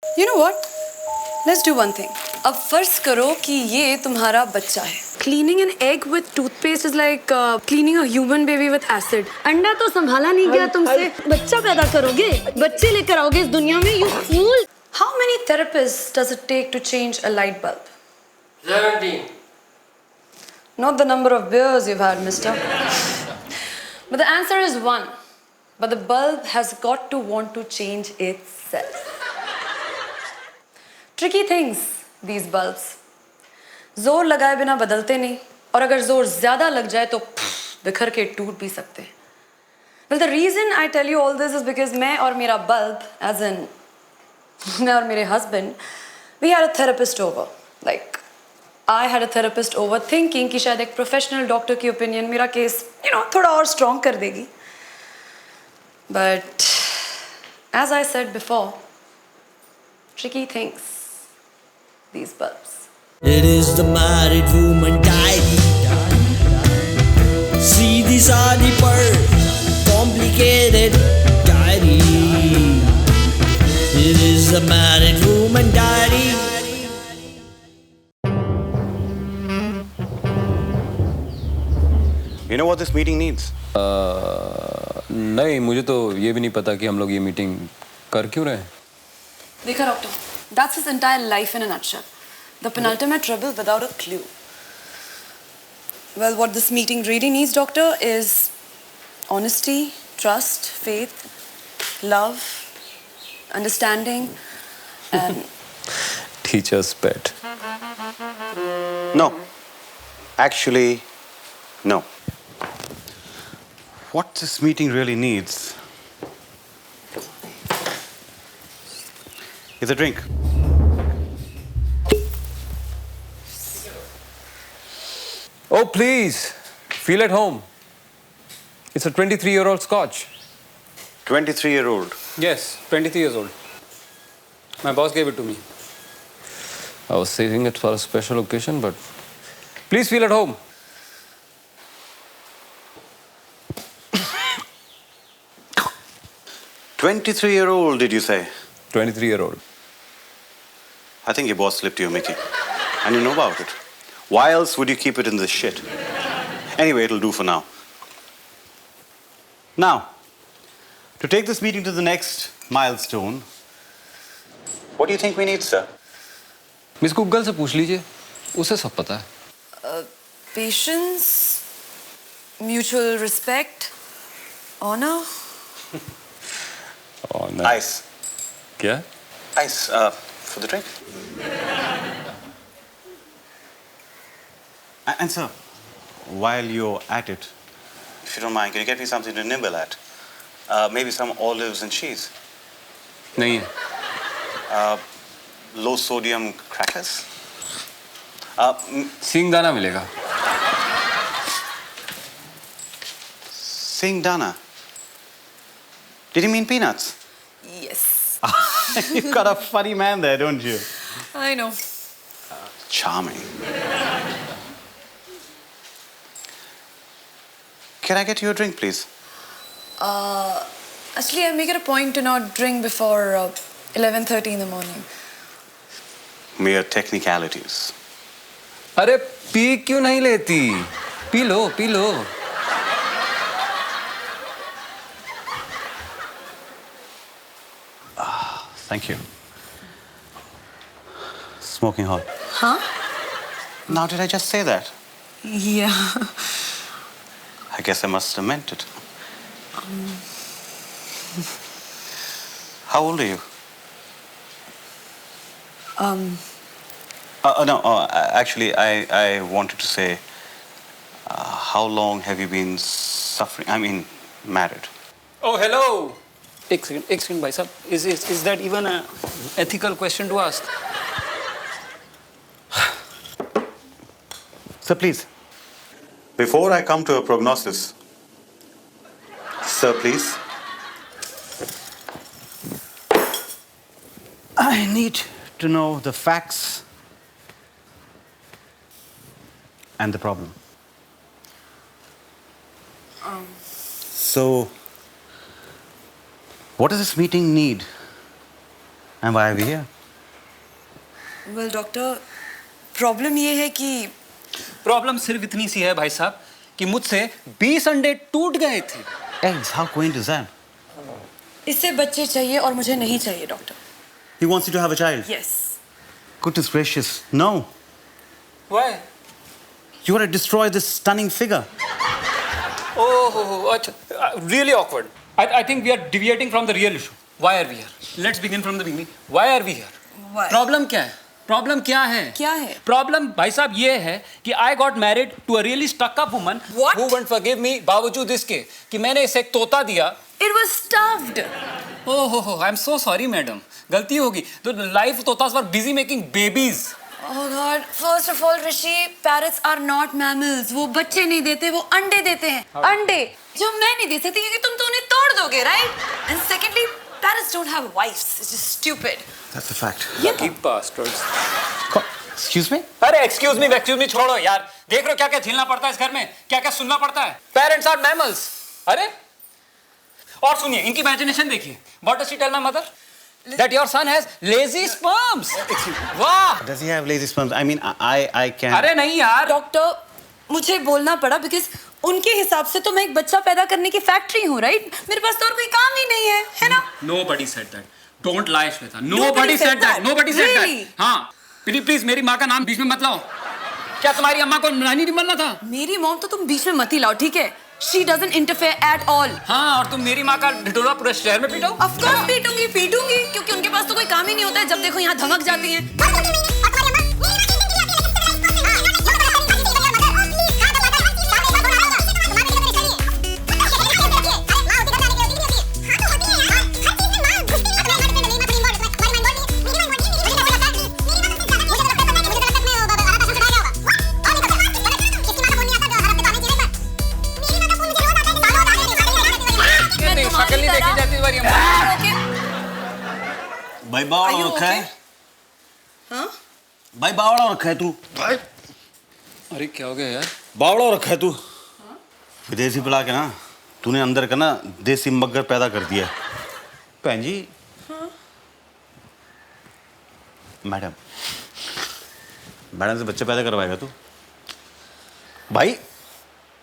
You know what? Let's do one thing. अब फर्ज करो कि ये तुम्हारा बच्चा है. Cleaning an egg with toothpaste is like cleaning a human baby with acid. अंडा तो संभाला नहीं गया तुमसे. बच्चा पैदा करोगे, बच्चे लेकर आओगे इस दुनिया में. You fool! How many therapists does it take to change a light bulb? 17. Not the number of beers you've had, mister. But the answer is one. But the bulb has got to want to change itself. Tricky things, these bulbs. जोर लगाए बिना बदलते नहीं, और अगर जोर ज्यादा लग जाए तो बिखर के टूट भी सकते हैं. Well, the reason I tell you all this is because मैं और मेरा bulb, as in मैं और मेरे husband, we had a therapist over. Like, I had a therapist over thinking कि शायद एक professional doctor की opinion मेरा case, थोड़ा और strong कर देगी. But as I said before, tricky things, these bulbs. It is the married woman diary. See this adi par complicated diary. It is the married woman diary. You know what this meeting needs? नहीं, मुझे तो ये भी नहीं पता कि हम लोग ये मीटिंग कर क्यों रहे हैं. देखा doctor, that's his entire life in a nutshell. The penultimate rebel without a clue. Well, what this meeting really needs, doctor, is honesty, trust, faith, love, understanding, and Teacher's pet. No. Actually, no. What this meeting really needs is a drink. Oh, please, feel at home. It's a 23-year-old Scotch. 23-year-old. Yes, 23 years old. My boss gave it to me. I was saving it for a special occasion, but please feel at home. $23-year-old, did you say? 23-year-old. I think your boss slipped you, Mickey. And you know about it. Why else would you keep it in this shit? Anyway, it'll do for now. Now, to take this meeting to the next milestone, what do you think we need, sir? Miss Google से पूछ लीजिए, उसे सब पता है. patience, mutual respect, honor. Oh, no. Ice. क्या? Ice, for the drink. And sir, while you're at it, if you don't mind, can you get me something to nibble at? Maybe some olives and cheese. नहीं है. Low sodium crackers. सिंगदाना मिलेगा. Singdana. Did you mean peanuts? Yes, You've got a funny man there, don't you? I know. Charming. Can I get you a drink, please? Actually, I make it a point to not drink before 11:30 in the morning. Mere technicalities. अरे P क्यों नहीं लेती? P low, P low. Thank you. Smoking hot. Huh? Now, did I just say that? Yeah. I guess I must have meant it. How old are you? No, actually, I wanted to say, how long have you been suffering? I mean, married? Oh, hello. एक second, भाई साहब. Is that even an ethical question to ask? Sir, please. Before I come to a prognosis, sir, please. I need to know the facts and the problem. So, what does this meeting need And why are we here? Well doctor, problem ये है कि problem सिर्फ इतनी सी है भाई साहब कि मुझसे 20 अंडे टूट गए थे। Eggs, how quaint is that? इससे बच्चे चाहिए और मुझे नहीं चाहिए doctor. He wants you to have a child. Yes. Goodness gracious, no. Why? You gotta destroy this stunning figure. Oh, अच्छा, really awkward. I think we are deviating from the real issue. Why are we here? Let's begin from the beginning. Why are we here? Why? Problem क्या है? Problem क्या है? क्या है? Problem भाई साहब ये है कि I got married to a really stuck up woman What? Who won't forgive me बावजूद इसके कि मैंने इसे एक तोता दिया। It was stuffed. ओहो, I am so sorry madam, गलती होगी। तो लाइफ तोतास were busy making babies. Oh God! First of all, Rishi, parrots are not mammals. वो बच्चे नहीं देते, वो अंडे देते हैं। अंडे जो मैं नहीं दे सकती क्योंकि तुम तो उन्हें तोड़ दोगे, right? And secondly, parrots don't have wives. It's just stupid. That's a fact. Lucky bastards. Excuse me? अरे एक्सक्यूज मी छोड़ो यार। देख रहे हो क्या क्या झेलना पड़ता है इस घर में, क्या क्या सुनना पड़ता है। Parents are mammals. अरे और सुनिए, इनकी इमेजिनेशन देखिए। What does she tell my mother? That your son has lazy sperms. वाह। Does he have lazy sperms? I mean, I can't. अरे नहीं यार। डॉक्टर, मुझे बोलना पड़ा बिकॉज उनके हिसाब से तो मैं एक बच्चा पैदा करने की फैक्ट्री हूँ, राइट? मेरे पास तो और कोई काम ही नहीं है ना? Nobody said that. Don't lie, Shweta. Nobody said that. Nobody said that. Really? हाँ, प्लीज मेरी माँ का नाम बीच में मत लाओ। क्या तुम्हारी अम्मा को नानी नहीं बनना था? मेरी मॉम तो तुम बीच में मत ही लाओ, ठीक है? She doesn't interfere at all. हाँ, और तुम मेरी माँ का ढिढोरा पूरे शहर में पीटो? Of course पीटूंगी क्योंकि उनके पास तो कोई काम ही नहीं होता है, जब देखो यहाँ धमक जाती हैं। शक्ल नहीं देखी जाती तुम्हारी अम्मा। भाई बावड़ा रखा है? हाँ? भाई बावड़ा रखा है तू? अरे क्या हो गया यार? बावड़ा रखा है तू? विदेशी पिला के ना तूने अंदर का ना देसी मगर पैदा कर दिया। भैन जी। मैडम से बच्चे पैदा करवाएगा तू? भाई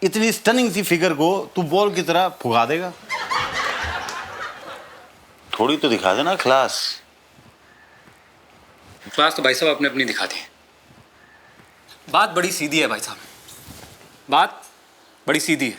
इतनी स्टनिंग सी फिगर को तू बॉल की तरह फुगा देगा? थोड़ी तो दिखा देना क्लास। क्लास तो भाई साहब आपने अपनी दिखा दी। बात बड़ी सीधी है भाई साहब, बात बड़ी सीधी है।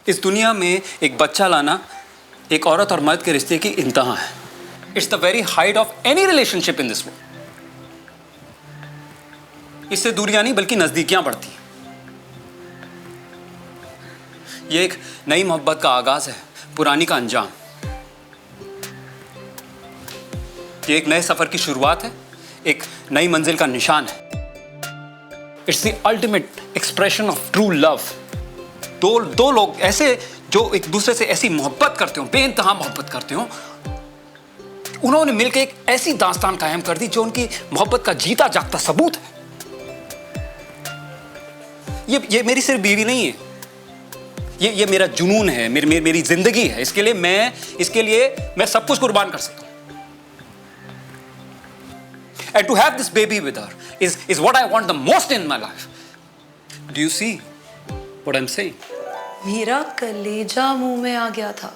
इस दुनिया में एक बच्चा लाना एक औरत और मर्द के रिश्ते की इंतहा है। It's the very height of any relationship in this world. इससे दूरियां नहीं बल्कि नजदीकियां बढ़ती हैं। ये एक नई मोहब्बत का आगाज है, पुरानी का अंजाम। ये एक नए सफर की शुरुआत है, एक नई मंजिल का निशान है। It's the ultimate expression of true love. दो लोग ऐसे जो एक दूसरे से ऐसी मोहब्बत करते हो, बेइंतहा मोहब्बत करते हो, उन्होंने मिलकर एक ऐसी दास्तान कायम कर दी जो उनकी मोहब्बत का जीता जागता सबूत है। ये मेरी सिर्फ बीवी नहीं है, ये मेरा जुनून है, मेरी जिंदगी है। इसके लिए मैं सब कुछ कुर्बान कर सकता हूं। And to have this baby with her is what I want the most in my life. Do you see what I'm saying? मेरा कलेजा मुंह में आ गया था।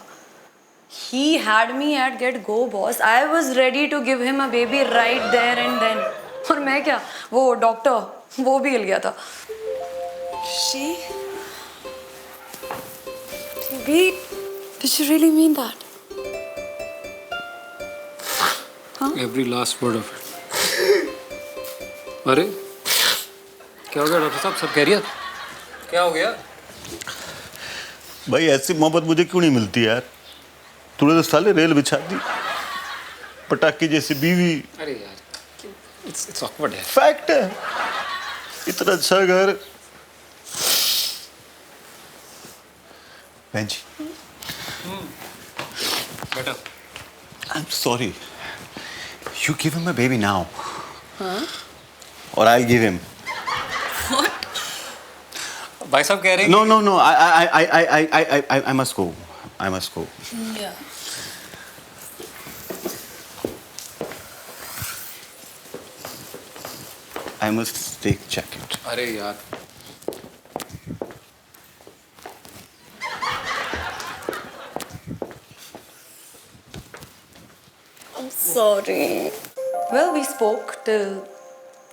He had me at get go boss. I was ready to give him a baby right there and then. और मैं क्या, वो डॉक्टर वो भी हिल गया था। Did you really mean that? Every last word of it. अरे क्या हो गया डॉक्टर साहब, सब खैरियत? क्या हो गया? भाई ऐसी मोहब्बत मुझे क्यों नहीं मिलती यार? तूने तो साले रेल बिछा दी, पटाखे जैसी बीवी। अरे यार it's awkward है। फैक्ट है, इतना अच्छा घर। बहन जी, बेटा I'm sorry. You give him a baby now. Or I'll give him. भाई साहब कह रहे हैं No. I must go. Yeah. I must take jacket. अरे यार Sorry. Well, we spoke till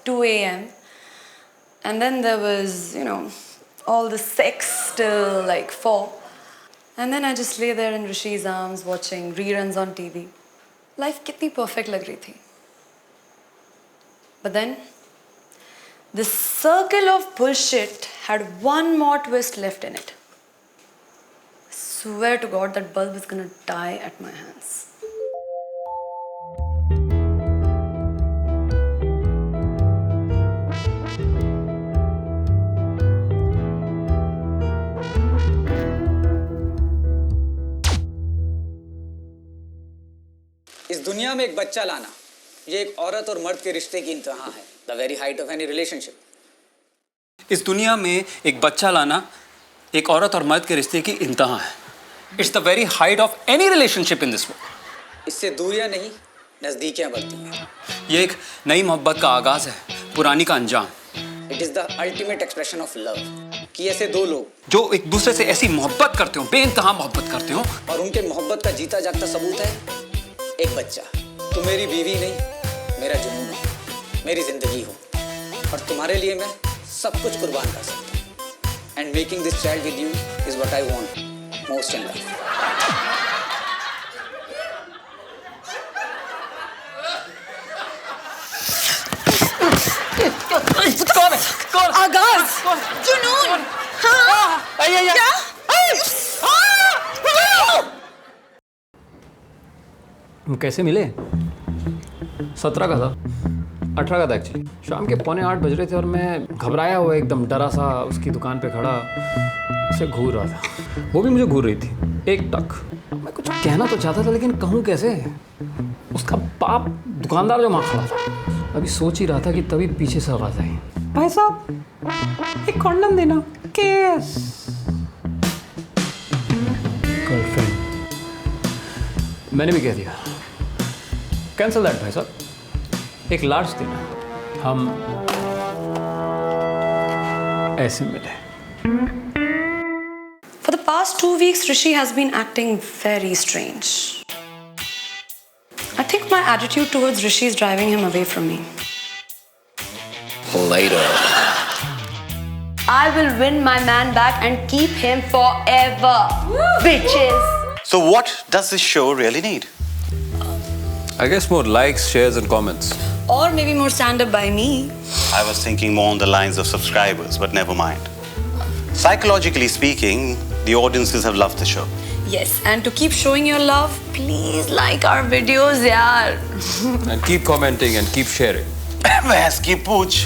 2 a.m. And then there was, all the sex till like 4. And then I just lay there in Rishi's arms watching reruns on TV. Life kitni perfect lag rahi thi. But then, this circle of bullshit had one more twist left in it. I swear to God that bulb is gonna die at my hands. इस दुनिया में एक बच्चा लाना ये एक औरत और मर्द के रिश्ते की इंतहा है the very height of any relationship इस दुनिया में एक बच्चा लाना एक औरत और मर्द के रिश्ते की इंतहा है it's the very height of any relationship in this world इससे दूरियां नहीं नज़दीकियां बढ़ती हैं ये एक नई मोहब्बत का आगाज है पुरानी का अंजाम it is the ultimate expression of love कि ऐसे दो लोग जो एक दूसरे से ऐसी मोहब्बत करते हो बेइंतहा मोहब्बत करते हो और उनके मोहब्बत का जीता जागता सबूत है एक बच्चा तुम मेरी बीवी नहीं मेरा जुनून हो मेरी जिंदगी हो और तुम्हारे लिए मैं सब कुछ कुर्बान कर सकता हूँ and making this child with you is what I want most in life कौन है कौन आगाज जुनून हाँ क्या हम कैसे मिले 17 का था 18 का था एक्चुअली शाम के 7:45 बज रहे थे और मैं घबराया हुआ एकदम डरा सा उसकी दुकान पे खड़ा उसे घूर रहा था वो भी मुझे घूर रही थी एक टक मैं कुछ कहना तो चाहता था लेकिन कहूँ कैसे उसका बाप दुकानदार जो वहाँ खड़ा था अभी सोच ही रहा था कि तभी पीछे से आवाज़ आई भाई साहब एक कॉन्डम देना केस गर्लफ्रेंड मैंने भी कह दिया कैंसल दैट भाई साहब एक लार्ज देना हम ऐसे मिले For the past 2 weeks, Rishi has been acting very strange. I think my attitude towards Rishi is driving him away from me. later I will win my man back and keep him forever. Bitches. So what does this show really need? I guess more likes, shares and comments. Or maybe more stand-up by me. I was thinking more on the lines of subscribers, but never mind. Psychologically speaking, the audiences have loved the show. Yes, and to keep showing your love, please like our videos, yaar. And keep commenting and keep sharing. भैंस की पूछ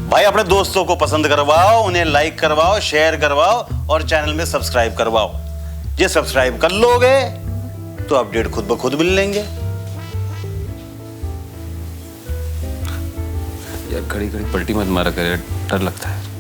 भाई अपने दोस्तों को पसंद करवाओ उन्हें लाइक करवाओ शेयर करवाओ और चैनल में सब्सक्राइब करवाओ ये सब्सक्राइब कर लोगे तो अपडेट खुद ब खुद मिल लेंगे यार घड़ी घड़ी पलटी मत मारा कर यार डर लगता है